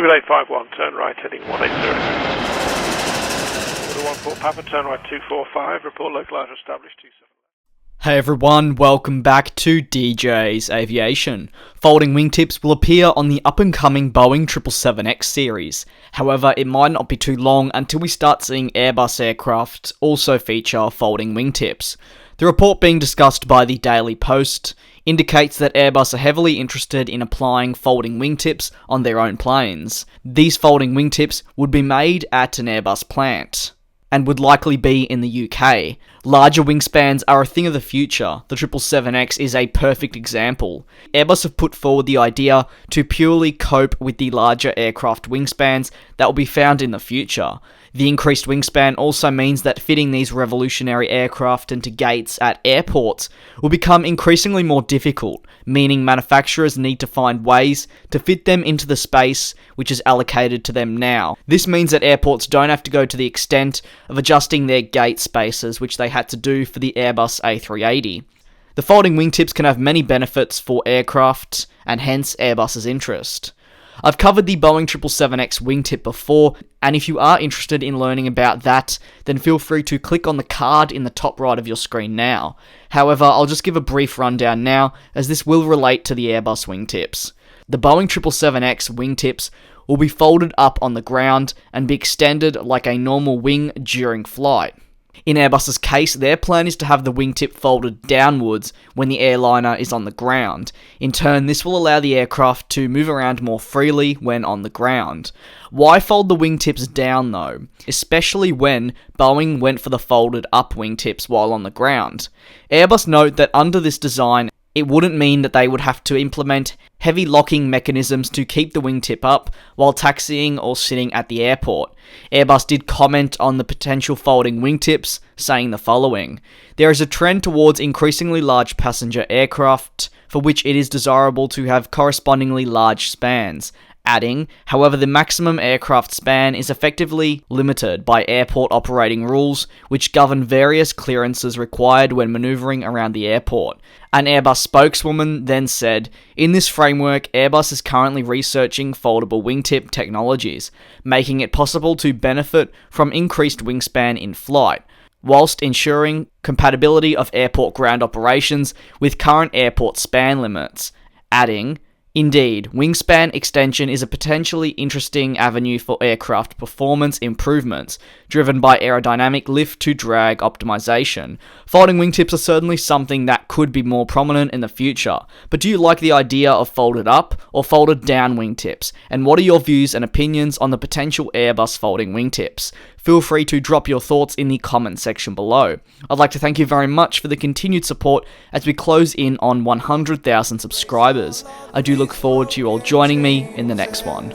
851, turn right heading 180. Order 14 Papa, turn right 245, report localizer established 27. Hey everyone, welcome back to DJ's Aviation. Folding wingtips will appear on the up-and-coming Boeing 777X series. However, it might not be too long until we start seeing Airbus aircraft also feature folding wingtips. The report being discussed by the Daily Post indicates that Airbus are heavily interested in applying folding wingtips on their own planes. These folding wingtips would be made at an Airbus plant and would likely be in the UK. Larger wingspans are a thing of the future. The 777X is a perfect example. Airbus have put forward the idea to purely cope with the larger aircraft wingspans that will be found in the future. The increased wingspan also means that fitting these revolutionary aircraft into gates at airports will become increasingly more difficult, meaning manufacturers need to find ways to fit them into the space which is allocated to them now. This means that airports don't have to go to the extent of adjusting their gate spaces, which they had to do for the Airbus A380. The folding wingtips can have many benefits for aircraft, and hence Airbus's interest. I've covered the Boeing 777X wingtip before, and if you are interested in learning about that, then feel free to click on the card in the top right of your screen now. However, I'll just give a brief rundown now, as this will relate to the Airbus wingtips. The Boeing 777X wingtips will be folded up on the ground and be extended like a normal wing during flight. In Airbus's case, their plan is to have the wingtip folded downwards when the airliner is on the ground. In turn, this will allow the aircraft to move around more freely when on the ground. Why fold the wingtips down though? Especially when Boeing went for the folded up wingtips while on the ground. Airbus note that under this design, it wouldn't mean that they would have to implement heavy locking mechanisms to keep the wingtip up while taxiing or sitting at the airport. Airbus did comment on the potential folding wingtips, saying the following: "There is a trend towards increasingly large passenger aircraft, for which it is desirable to have correspondingly large spans." Adding, however, the maximum aircraft span is effectively limited by airport operating rules, which govern various clearances required when maneuvering around the airport. An Airbus spokeswoman then said, "In this framework, Airbus is currently researching foldable wingtip technologies, making it possible to benefit from increased wingspan in flight, whilst ensuring compatibility of airport ground operations with current airport span limits." Adding, "Indeed, wingspan extension is a potentially interesting avenue for aircraft performance improvements, driven by aerodynamic lift-to-drag optimization. Folding wingtips are certainly something that could be more prominent in the future, but do you like the idea of folded up or folded down wingtips? And what are your views and opinions on the potential Airbus folding wingtips? Feel free to drop your thoughts in the comment section below. I'd like to thank you very much for the continued support as we close in on 100,000 subscribers. I do look forward to you all joining me in the next one.